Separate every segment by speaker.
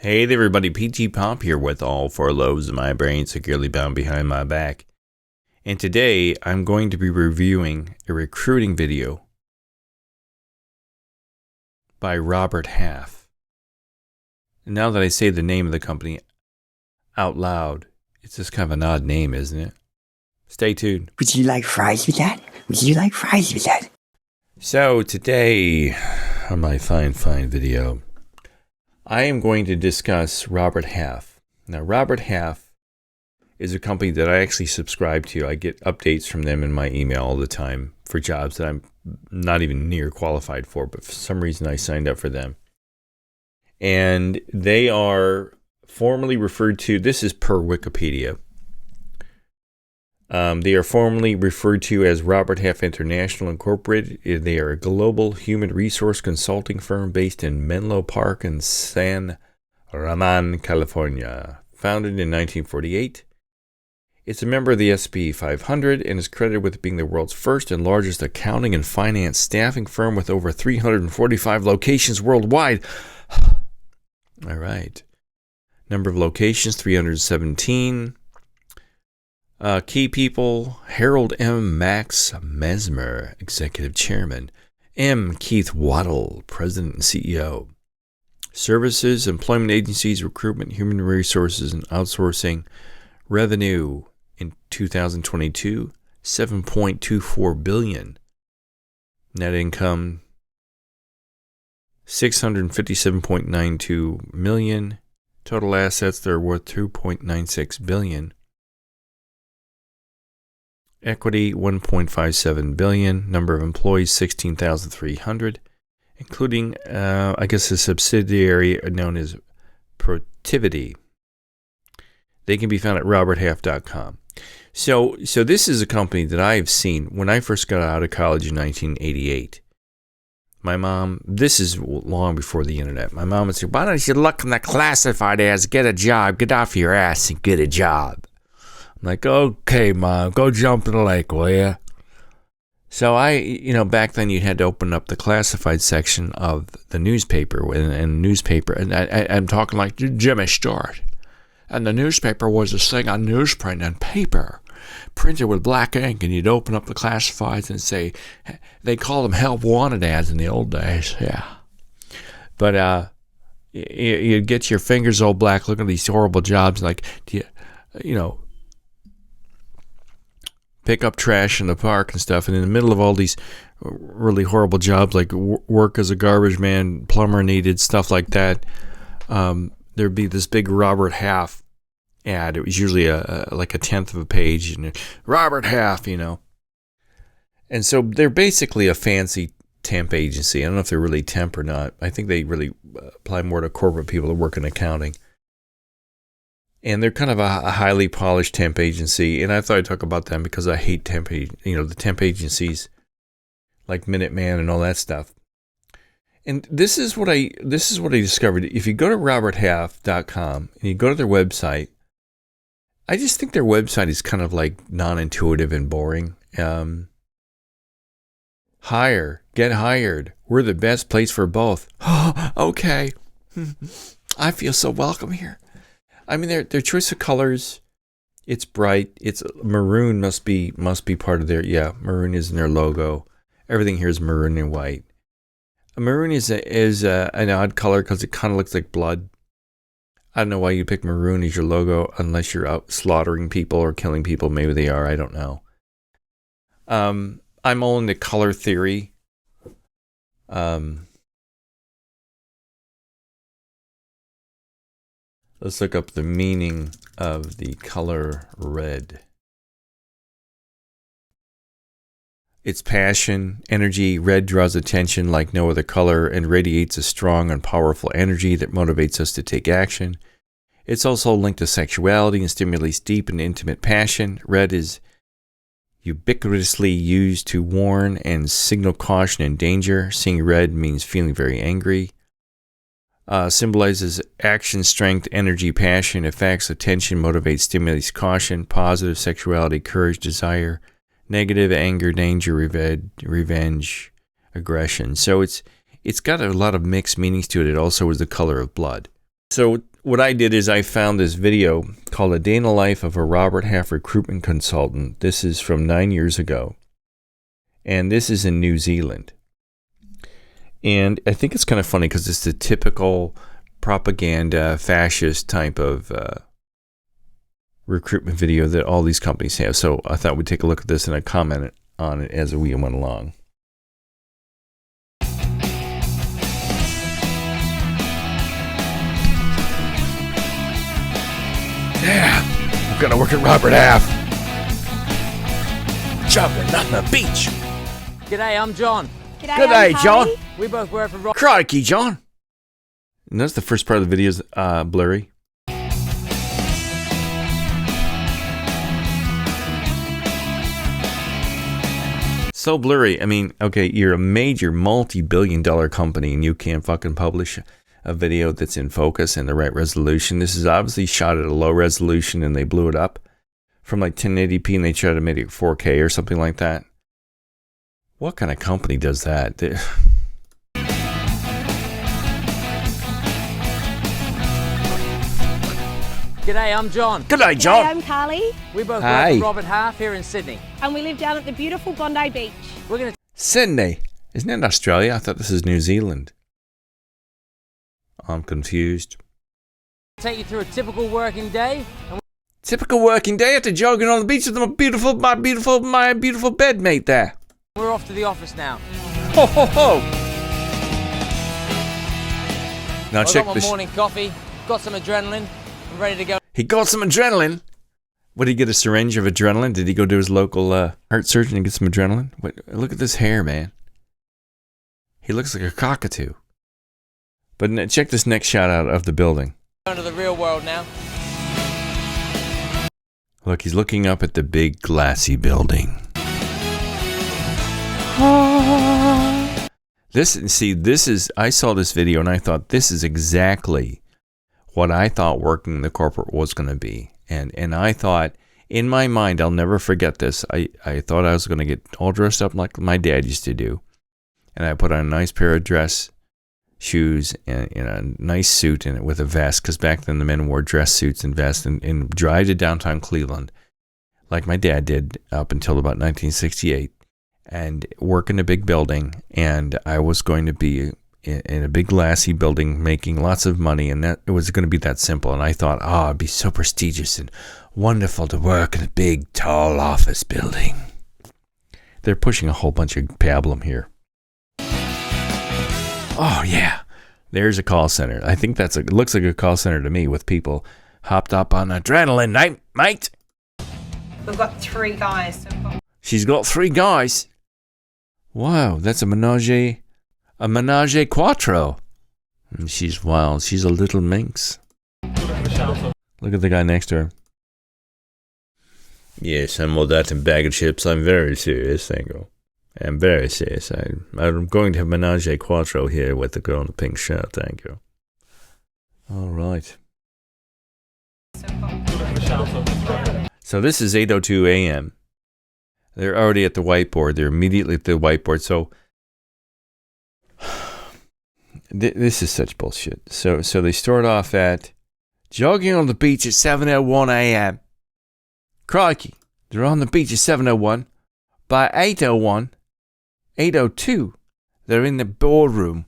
Speaker 1: Hey there everybody, PTPOP here with all four lobes of my brain securely bound behind my back. And today I'm going to be reviewing a recruiting video by Robert Half. And now that I say the name of the company out loud, it's just kind of an odd name, isn't it? Stay tuned.
Speaker 2: Would you like fries with that? Would you like fries with that?
Speaker 1: So today on my fine video, I am going to discuss Robert Half. Now, Robert Half is a company that I actually subscribe to. I get updates from them in my email all the time for jobs that I'm not even near qualified for, but for some reason I signed up for them. And they are formally referred to, this is per Wikipedia, they are formally referred to as Robert Half International Incorporated. They are a global human resource consulting firm based in Menlo Park in San Ramon, California. Founded in 1948. It's a member of the S&P 500 and is credited with being the world's first and largest accounting and finance staffing firm with over 345 locations worldwide. All right. Number of locations, 317. Key people, Harold M. Max Mesmer, Executive Chairman. M. Keith Waddle, President and CEO. Services, employment agencies, recruitment, human resources, and outsourcing. Revenue in 2022, $7.24 billion. Net income, $657.92 million. Total assets, they're worth $2.96 billion. Equity, $1.57 billion. Number of employees, 16,300, including, I guess, a subsidiary known as Protivity. They can be found at roberthalf.com. So this is a company that I've seen when I first got out of college in 1988. My mom, this is long before the internet, my mom would say, why don't you look in the classified ads, get a job, get off your ass and get a job. I'm like, okay, Mom, go jump in the lake, will ya? So back then you had to open up the classified section of the newspaper, and I'm talking like Jimmy Stewart. And the newspaper was this thing on newsprint and paper, printed with black ink, and you'd open up the classifieds and say, they called them help wanted ads in the old days, yeah. But you'd get your fingers all black looking at these horrible jobs, like, pick up trash in the park and stuff, and in the middle of all these really horrible jobs like work as a garbage man, plumber needed, stuff like that, there'd be this big Robert Half ad. It was usually like a tenth of a page, and Robert Half, And so they're basically a fancy temp agency. I don't know if they're really temp or not. I think they really apply more to corporate people that work in accounting. And they're kind of a highly polished temp agency. And I thought I'd talk about them because I hate the temp agencies like Minuteman and all that stuff. And this is what I discovered. If you go to roberthalf.com and you go to their website, I just think their website is kind of like non-intuitive and boring. Hire, get hired. We're the best place for both. Okay. I feel so welcome here. I mean, their choice of colors, it's bright. It's maroon must be part of their, maroon is in their logo. Everything here is maroon and white. Maroon is an odd color because it kind of looks like blood. I don't know why you pick maroon as your logo unless you're out slaughtering people or killing people. Maybe they are. I don't know. I'm all into color theory. Let's look up the meaning of the color red. It's passion, energy. Red draws attention like no other color and radiates a strong and powerful energy that motivates us to take action. It's also linked to sexuality and stimulates deep and intimate passion. Red is ubiquitously used to warn and signal caution and danger. Seeing red means feeling very angry. Symbolizes action, strength, energy, passion, affects, attention, motivates, stimulates, caution, positive, sexuality, courage, desire, negative, anger, danger, revenge, aggression. So it's got a lot of mixed meanings to it. It also is the color of blood. So what I did is I found this video called A Day in the Life of a Robert Half Recruitment Consultant. This is from 9 years ago. And this is in New Zealand. And I think it's kind of funny because it's the typical propaganda, fascist type of recruitment video that all these companies have. So I thought we'd take a look at this and I commented on it as we went along. Yeah, I'm gonna work at Robert Half. Jumping on the beach.
Speaker 3: G'day, I'm John.
Speaker 1: G'day, John.
Speaker 3: We both work for Rob.
Speaker 1: Crikey, John. And that's the first part of the video is blurry. So blurry. I mean, okay, you're a major multi-billion-dollar company and you can't fucking publish a video that's in focus and the right resolution. This is obviously shot at a low resolution and they blew it up from like 1080p and they tried to make it 4K or something like that. What kind of company does that?
Speaker 3: G'day, I'm John.
Speaker 1: G'day, John.
Speaker 4: Hi, I'm Carly,
Speaker 3: We both
Speaker 1: Hi.
Speaker 3: work for Robert Half here in Sydney.
Speaker 4: and we live down at the beautiful Bondi Beach.
Speaker 3: We're going to
Speaker 1: Sydney. Isn't it Australia? I thought this is New Zealand. I'm confused.
Speaker 3: take you through a typical working day. And
Speaker 1: Typical working day after jogging on the beach with my beautiful bedmate there.
Speaker 3: we're off to the office now.
Speaker 1: Ho, ho, ho. Now
Speaker 3: I've
Speaker 1: check
Speaker 3: got my
Speaker 1: this.
Speaker 3: morning coffee, got some adrenaline, I'm ready to go.
Speaker 1: He got some adrenaline. What, did he get a syringe of adrenaline? Did he go to his local heart surgeon and get some adrenaline? Look at this hair, man. He looks like a cockatoo. But check this next shot out of the building.
Speaker 3: Going to the real world now.
Speaker 1: Look, he's looking up at the big glassy building. I saw this video and I thought this is exactly what I thought working in the corporate was going to be. And I thought, in my mind, I'll never forget this. I thought I was going to get all dressed up like my dad used to do. And I put on a nice pair of dress shoes and a nice suit in it with a vest, because back then the men wore dress suits and vests, and drive to downtown Cleveland like my dad did up until about 1968 and work in a big building. And I was going to be in a big glassy building making lots of money, and that it was going to be that simple. And I thought, it'd be so prestigious and wonderful to work in a big tall office building. They're pushing a whole bunch of pablum here. Oh, yeah. There's a call center. I think it looks like a call center to me with people hopped up on adrenaline, mate.
Speaker 5: We've got 3 guys. So we've got
Speaker 1: She's got 3 guys. Wow, that's a menage a quattro. And she's wild. She's a little minx. Look at the guy next to her. Yes, I'm all that in bag of chips. I'm very serious, thank you. I'm very serious. I'm going to have menage a quattro here with the girl in the pink shirt. Thank you. All right. So this is 8:02 a.m. They're already at the whiteboard. They're immediately at the whiteboard. So this is such bullshit. So they start off at jogging on the beach at 7:01 a.m. Crikey. They're on the beach at 7:01. By 8:01. 8:02, they're in the boardroom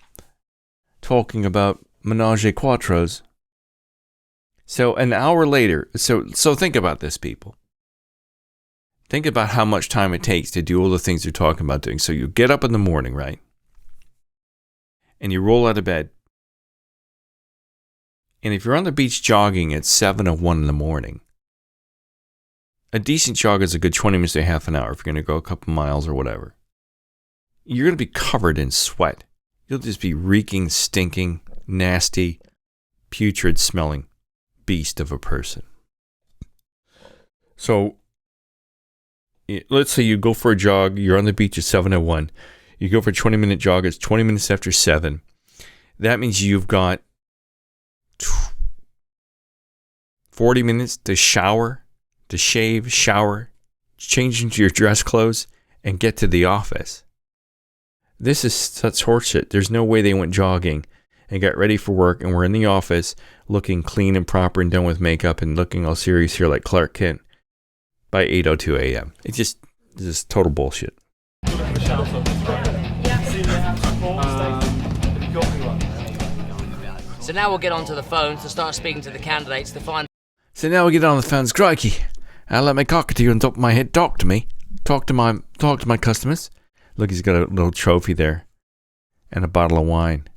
Speaker 1: talking about menage a quattros. So an hour later, so think about this, people. Think about how much time it takes to do all the things you're talking about doing. So you get up in the morning, right? And you roll out of bed. And if you're on the beach jogging at 7:01 in the morning, a decent jog is a good 20 minutes to half an hour if you're going to go a couple miles or whatever. You're going to be covered in sweat. You'll just be reeking, stinking, nasty, putrid smelling beast of a person. So let's say you go for a jog. You're on the beach at 7:01. You go for a 20-minute jog. It's 20 minutes after 7. That means you've got 40 minutes to shower, to shave, shower, change into your dress clothes, and get to the office. This is such horseshit. There's no way they went jogging and got ready for work, and we're in the office looking clean and proper and done with makeup and looking all serious here like Clark Kent by 8:02 a.m. It's just total bullshit.
Speaker 3: So now we'll get onto the phone to start speaking to the candidates to find.
Speaker 1: So now we get on the phones. Crikey, I'll let my cockatoo on top of my head talk to me. Talk to my customers. Look, he's got a little trophy there and a bottle of wine.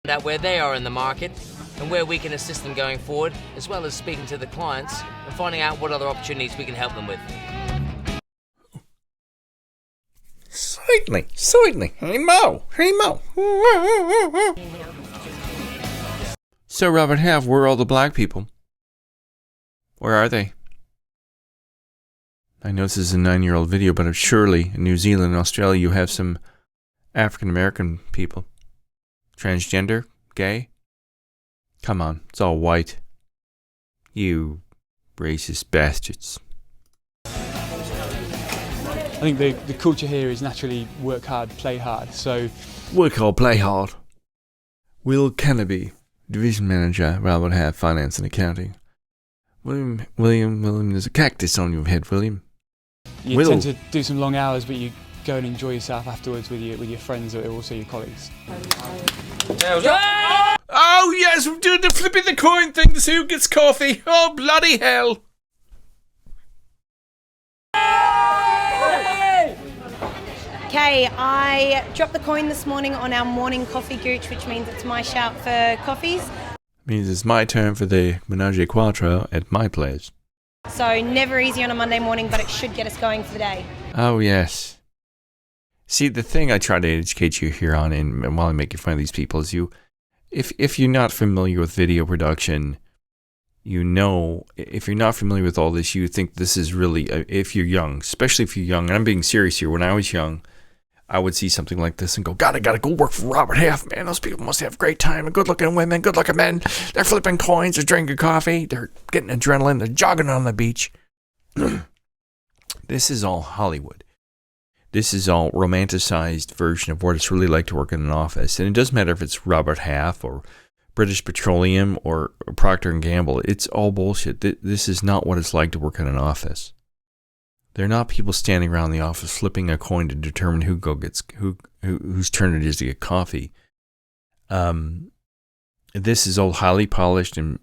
Speaker 3: Out where they are in the market and where we can assist them going forward, as well as speaking to the clients and finding out what other opportunities we can help them with.
Speaker 1: Certainly. Hey Mo. So, Robert Half, where are all the black people? Where are they? I know this is a 9-year-old video, but surely in New Zealand and Australia you have some African American people. Transgender? Gay? Come on, it's all white. You racist bastards.
Speaker 6: I think the culture here is naturally work hard, play hard. So
Speaker 1: work hard, play hard. Will Kennedy, Division Manager, Robert Half, Finance and Accounting. William, there's a cactus on your head, William.
Speaker 6: You tend to do some long hours, but you go and enjoy yourself afterwards with your friends or also your colleagues.
Speaker 1: Oh yes, we're doing the flipping the coin thing to see who gets coffee. Oh bloody hell.
Speaker 4: Okay, I dropped the coin this morning on our morning coffee gooch, which means it's my shout for coffees.
Speaker 1: Means it's my turn for the Menage a Quattro at my place.
Speaker 4: So never easy on a Monday morning, but it should get us going for the day.
Speaker 1: Oh yes. See, the thing I try to educate you here on, and while I make fun of these people, is if you're not familiar with video production, if you're not familiar with all this, you think this is really, if you're young, especially if you're young, and I'm being serious here, when I was young, I would see something like this and go, God, I gotta go work for Robert Half, man. Those people must have a great time. And good-looking women, good-looking men. They're flipping coins, they're drinking coffee, they're getting adrenaline, they're jogging on the beach. This is all Hollywood. This is all romanticized version of what it's really like to work in an office. And it doesn't matter if it's Robert Half or British Petroleum or Procter & Gamble. It's all bullshit. This is not what it's like to work in an office. They're not people standing around the office flipping a coin to determine whose turn it is to get coffee. This is all highly polished and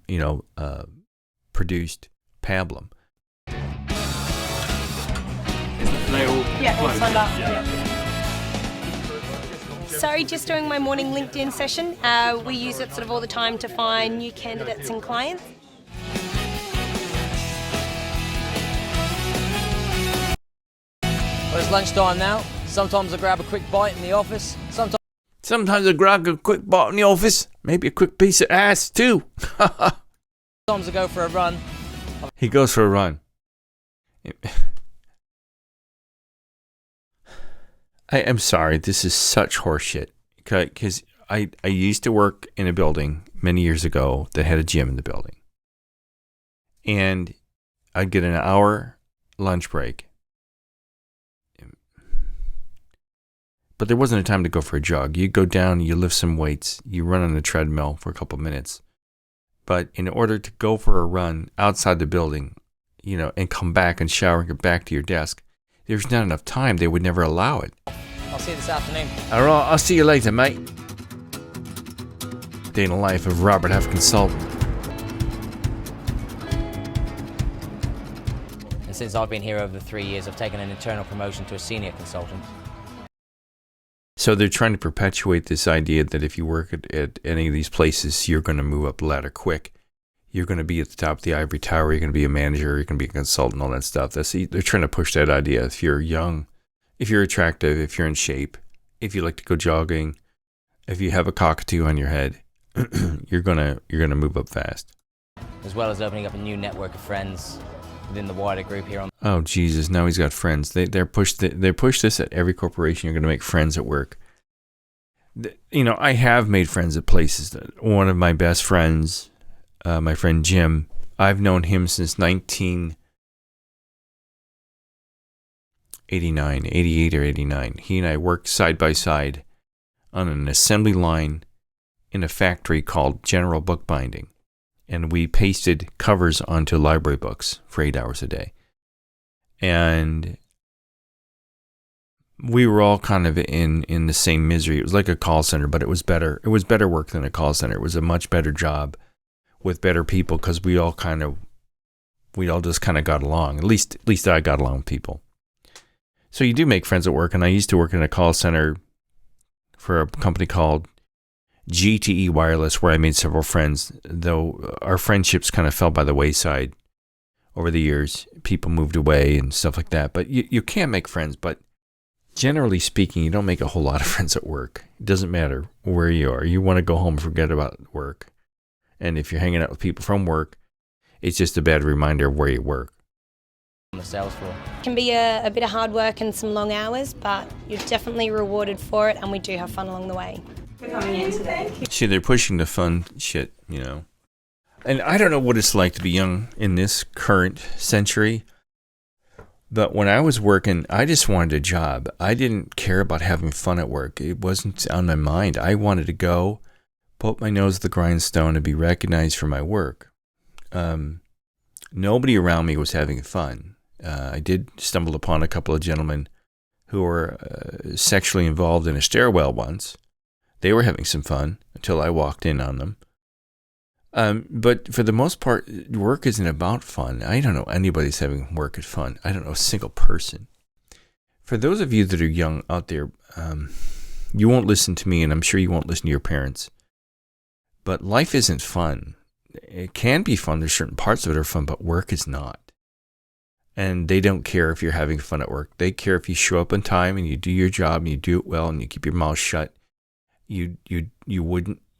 Speaker 1: produced pablum.
Speaker 4: Yeah, all signed up. Sorry, just doing my morning LinkedIn session. We use it sort of all the time to find new candidates and clients.
Speaker 3: Well, it's lunchtime now. Sometimes I grab a quick bite in the office.
Speaker 1: Sometimes I grab a quick bite in the office. Maybe a quick piece of ass, too.
Speaker 3: Sometimes I go for a run.
Speaker 1: He goes for a run. I am sorry. This is such horseshit. Because I used to work in a building many years ago that had a gym in the building. And I'd get an hour lunch break. But there wasn't a time to go for a jog. You go down, you lift some weights, you run on the treadmill for a couple of minutes. But in order to go for a run outside the building, and come back and shower and get back to your desk, there's not enough time. They would never allow it.
Speaker 3: I'll see you this afternoon.
Speaker 1: All right, I'll see you later, mate. Day in the life of Robert Half Consultant.
Speaker 3: And since I've been here over the 3 years, I've taken an internal promotion to a senior consultant.
Speaker 1: So they're trying to perpetuate this idea that if you work at any of these places, you're going to move up the ladder quick. You're going to be at the top of the ivory tower. You're going to be a manager. You're going to be a consultant, all that stuff. They're trying to push that idea. If you're young, if you're attractive, if you're in shape, if you like to go jogging, if you have a cockatoo on your head, you're gonna move up fast.
Speaker 3: As well as opening up a new network of friends within the wider group here on.
Speaker 1: Oh Jesus! Now he's got friends. They push this at every corporation. You're going to make friends at work. I have made friends at places. One of my best friends, my friend Jim, I've known him since 1989, 88 or 89. He and I worked side by side on an assembly line in a factory called General Bookbinding, and we pasted covers onto library books for 8 hours a day. And we were all kind of in the same misery. It was like a call center, but it was better. It was better work than a call center. It was a much better job with better people because we all just kind of got along. At least I got along with people. So you do make friends at work, and I used to work in a call center for a company called GTE Wireless, where I made several friends, though our friendships kind of fell by the wayside over the years. People moved away and stuff like that. But you can make friends, but generally speaking, you don't make a whole lot of friends at work. It doesn't matter where you are. You want to go home and forget about work. And if you're hanging out with people from work, it's just a bad reminder of where you work.
Speaker 3: On the sales floor.
Speaker 4: It can be a bit of hard work and some long hours, but you're definitely rewarded for it, and we do have fun along the way.
Speaker 5: For coming in today.
Speaker 1: See, they're pushing the fun shit, you know. And I don't know what it's like to be young in this current century, but when I was working, I just wanted a job. I didn't care about having fun at work. It wasn't on my mind. I wanted to go, put my nose to the grindstone, and be recognized for my work. Nobody around me was having fun. I did stumble upon a couple of gentlemen who were sexually involved in a stairwell once. They were having some fun until I walked in on them. But for the most part, work isn't about fun. I don't know anybody's having work at fun. I don't know a single person. For those of you that are young out there, you won't listen to me, and I'm sure you won't listen to your parents. But life isn't fun. It can be fun. There's certain parts of it are fun, but work is not. And they don't care if you're having fun at work. They care if you show up on time and you do your job and you do it well and you keep your mouth shut. You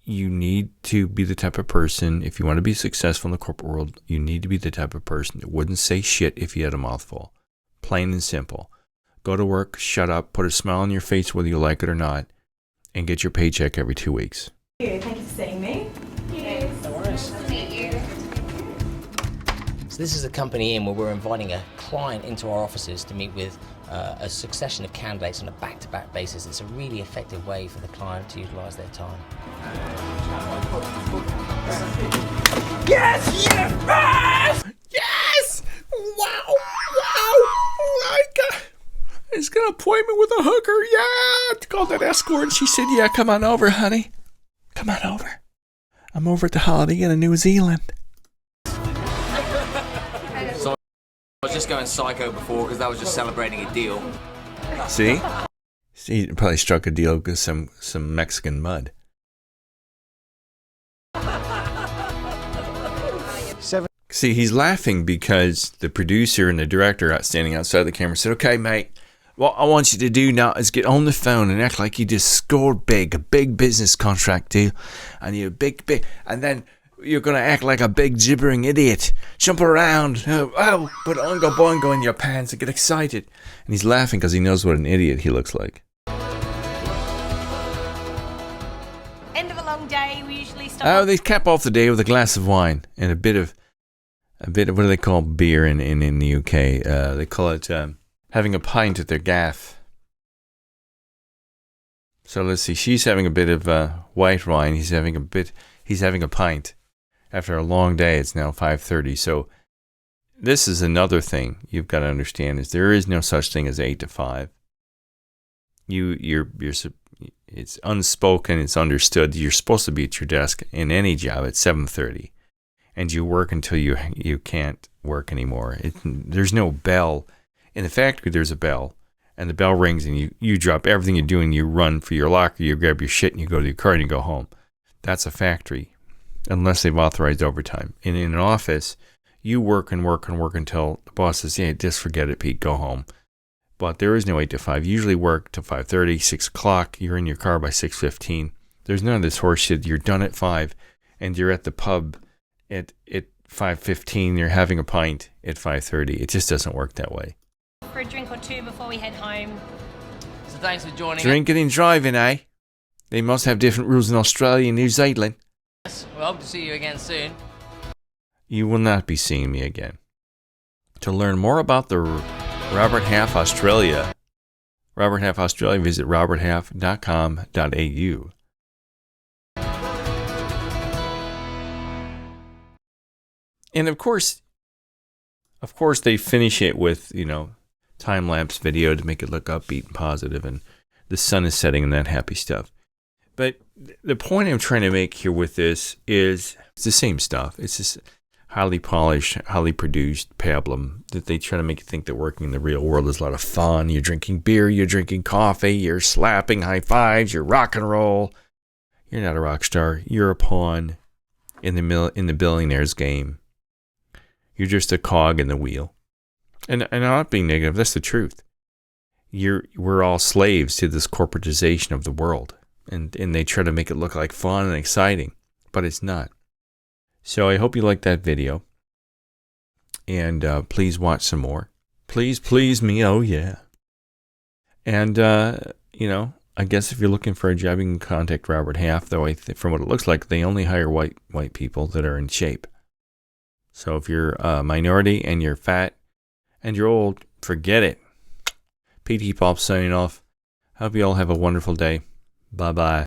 Speaker 1: need to be the type of person, if you want to be successful in the corporate world, you need to be the type of person that wouldn't say shit if you had a mouthful. Plain and simple. Go to work, shut up, put a smile on your face whether you like it or not, and get your paycheck every 2 weeks.
Speaker 5: Thank you for seeing me.
Speaker 3: No worries. So this is a company in where we're inviting a client into our offices to meet with a succession of candidates on a back-to-back basis. It's a really effective way for the client to utilise their time.
Speaker 1: Yes! Yes! Yes! Wow! I just got an appointment with a hooker. Yeah! It's called that escort. And she said, yeah, come on over, honey. Come on over. I'm over at the Holiday Inn in New Zealand.
Speaker 3: I was just going psycho before because that was just celebrating a deal.
Speaker 1: See, he probably struck a deal with some Mexican mud. See, he's laughing because the producer and the director standing outside the camera said, okay, mate, what I want you to do now is get on the phone and act like you just scored a big business contract deal, and you're big, and then you're going to act like a big gibbering idiot. Jump around. Put Oingo Boingo in your pants and get excited. And he's laughing because he knows what an idiot he looks like.
Speaker 4: End of a long day, we usually stop.
Speaker 1: Oh, they cap off the day with a glass of wine and a bit of what do they call beer in the UK? They call it having a pint at their gaff. So let's see. She's having a bit of white wine. He's having a pint. After a long day, it's now 5:30. So this is another thing you've got to understand: is there is no such thing as 8 to 5. It's unspoken, it's understood. You're supposed to be at your desk in any job at 7:30, and you work until you can't work anymore. There's no bell in the factory. There's a bell, and the bell rings, and you drop everything you're doing. You run for your locker, you grab your shit, and you go to your car and you go home. That's a factory. Unless they've authorized overtime. In an office, you work until the boss says, yeah, just forget it, Pete, go home. But there is no 8 to 5. You usually work till 5:30, 6 o'clock. You're in your car by 6:15. There's none of this horse shit. You're done at 5, and you're at the pub at 5:15. You're having a pint at 5:30. It just doesn't work that way.
Speaker 4: For a drink or two before we head home.
Speaker 3: So thanks for joining us.
Speaker 1: Drinking and driving, eh? They must have different rules in Australia and New Zealand.
Speaker 3: We hope to see you again soon.
Speaker 1: You will not be seeing me again. To learn more about the Robert Half Australia, visit roberthalf.com.au. And of course they finish it with, time-lapse video to make it look upbeat and positive, and the sun is setting and that happy stuff. But the point I'm trying to make here with this is it's the same stuff. It's this highly polished, highly produced pablum that they try to make you think that working in the real world is a lot of fun. You're drinking beer, you're drinking coffee, you're slapping high fives, you're rock and roll. You're not a rock star. You're a pawn in the billionaire's game. You're just a cog in the wheel. And I'm not being negative. That's the truth. We're all slaves to this corporatization of the world. And they try to make it look like fun and exciting. But it's not. So I hope you liked that video. And please watch some more. Please me. Oh, yeah. And, I guess if you're looking for a job, you can contact Robert Half. Though from what it looks like, they only hire white people that are in shape. So if you're a minority and you're fat and you're old, forget it. PTPOP signing off. Hope you all have a wonderful day. Bye-bye.